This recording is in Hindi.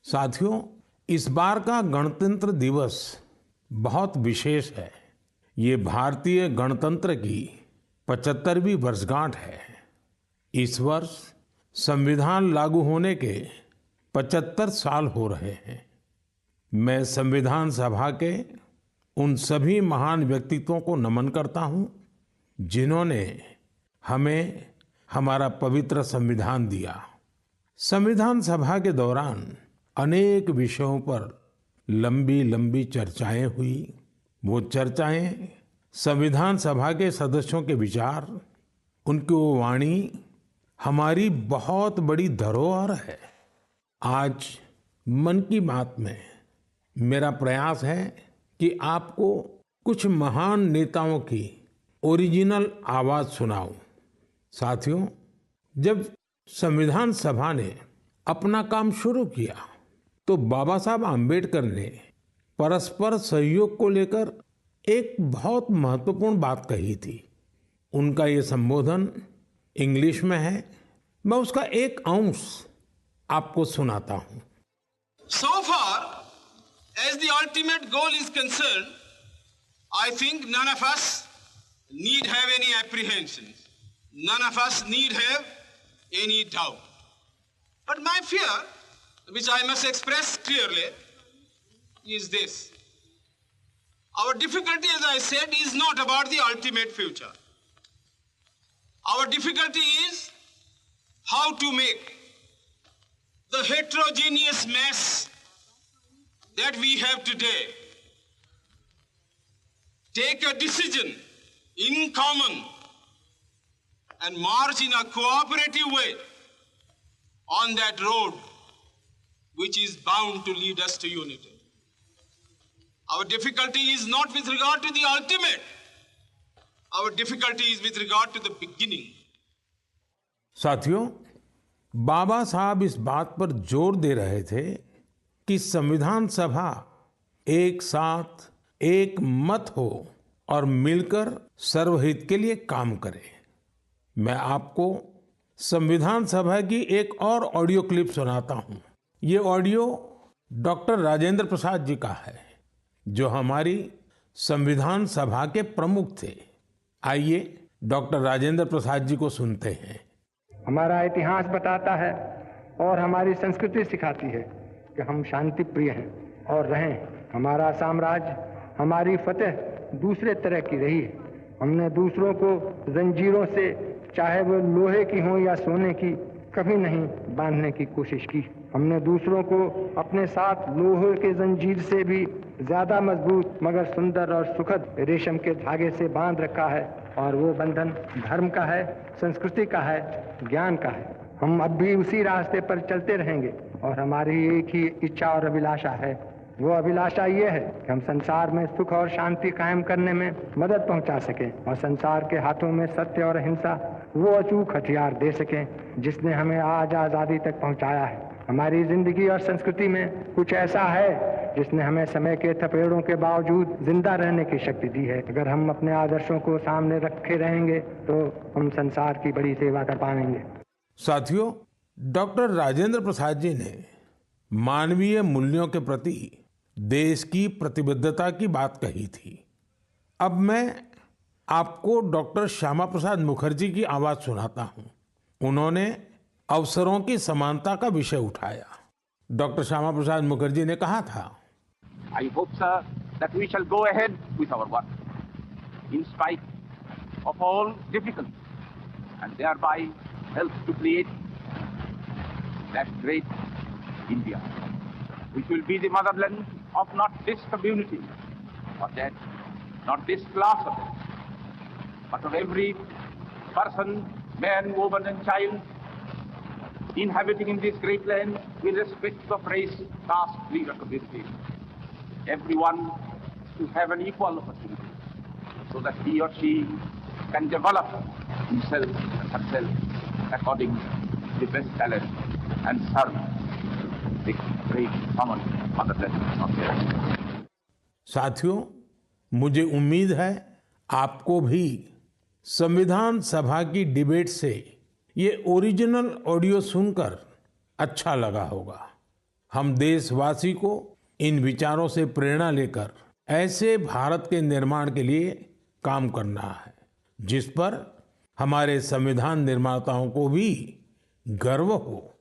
साथियों, इस बार का गणतंत्र दिवस बहुत विशेष है। ये भारतीय गणतंत्र की 75वीं वर्षगांठ है। इस वर्ष संविधान लागू होने के 75 साल हो रहे हैं। मैं संविधान सभा के उन सभी महान व्यक्तित्वों को नमन करता हूं, जिन्होंने हमें हमारा पवित्र संविधान दिया। संविधान सभा के दौरान अनेक विषयों पर लंबी लंबी चर्चाएं हुई। वो चर्चाएं संविधान सभा के सदस्यों के विचार, उनकी वो वाणी हमारी बहुत बड़ी धरोहर है। आज मन की बात में मेरा प्रयास है कि आपको कुछ महान नेताओं की ओरिजिनल आवाज सुनाऊं। साथियों, जब संविधान सभा ने अपना काम शुरू किया तो बाबा साहब आम्बेडकर ने परस्पर सहयोग को लेकर एक बहुत महत्वपूर्ण बात कही थी। उनका ये संबोधन इंग्लिश में है। मैं उसका एक अंश आपको सुनाता हूं। So far as the ultimate goal is concerned, I think none of us need have any apprehensions. None of us need have any doubt. But my fear, which I must express clearly, is this. Our difficulty, as I said, is not about the ultimate future. Our difficulty is how to make the heterogeneous mess that we have today take a decision in common and march in a cooperative way on that road which is bound to lead us to unity. Our difficulty is not with regard to the ultimate. Our difficulty is with regard to the beginning. साथियों, बाबा साहब इस बात पर जोर दे रहे थे कि संविधान सभा एक साथ एक मत हो और मिलकर सर्वहित के लिए काम करे। मैं आपको संविधान सभा की एक और ऑडियो क्लिप सुनाता हूं। ये ऑडियो डॉक्टर राजेंद्र प्रसाद जी का है, जो हमारी संविधान सभा के प्रमुख थे। आइए डॉक्टर राजेंद्र प्रसाद जी को सुनते हैं। हमारा इतिहास बताता है और हमारी संस्कृति सिखाती है कि हम शांति प्रिय हैं और रहें। हमारा साम्राज्य, हमारी फतेह दूसरे तरह की रही है। हमने दूसरों को जंजीरों से, चाहे वो लोहे की हो या सोने की, कभी नहीं बांधने की कोशिश की। हमने दूसरों को अपने साथ लोहे के जंजीर से भी ज्यादा मजबूत मगर सुंदर और सुखद रेशम के धागे से बांध रखा है, और वो बंधन धर्म का है, संस्कृति का है, ज्ञान का है। हम अब भी उसी रास्ते पर चलते रहेंगे और हमारी एक ही इच्छा और अभिलाषा है। वो अभिलाषा ये है कि हम संसार में सुख और शांति कायम करने में मदद पहुंचा सकें और संसार के हाथों में सत्य और अहिंसा वो अचूक हथियार दे सकें जिसने हमें आज आज़ादी तक पहुंचाया है। हमारी जिंदगी और संस्कृति में कुछ ऐसा है जिसने हमें समय के थपेड़ों के बावजूद जिंदा रहने की शक्ति दी है। अगर हम अपने आदर्शों को सामने रखे रहेंगे तो हम संसार की बड़ी सेवा कर पाएंगे। साथियों, डॉक्टर राजेंद्र प्रसाद जी ने मानवीय मूल्यों के प्रति देश की प्रतिबद्धता की बात कही थी। अब मैं आपको डॉक्टर श्यामा प्रसाद मुखर्जी की आवाज सुनाता हूं। उन्होंने अवसरों की समानता का विषय उठाया। डॉक्टर श्यामा प्रसाद मुखर्जी ने कहा था, I hope, sir, that we shall go ahead with our work in spite of all difficulties and thereby help to create that great India, which will be the motherland of not this community or that, not this class of it, but of every person, man, woman and child inhabiting in this great land with respect of race, caste, creed or community. Everyone to have an equal opportunity so that he or she can develop himself and herself according to the best talent and serve the great common motherland of theirs. साथियों, मुझे उम्मीद है आपको भी संविधान सभा की डिबेट से ये ओरिजिनल ऑडियो सुनकर अच्छा लगा होगा। हम देशवासी को इन विचारों से प्रेरणा लेकर ऐसे भारत के निर्माण के लिए काम करना है जिस पर हमारे संविधान निर्माताओं को भी गर्व हो।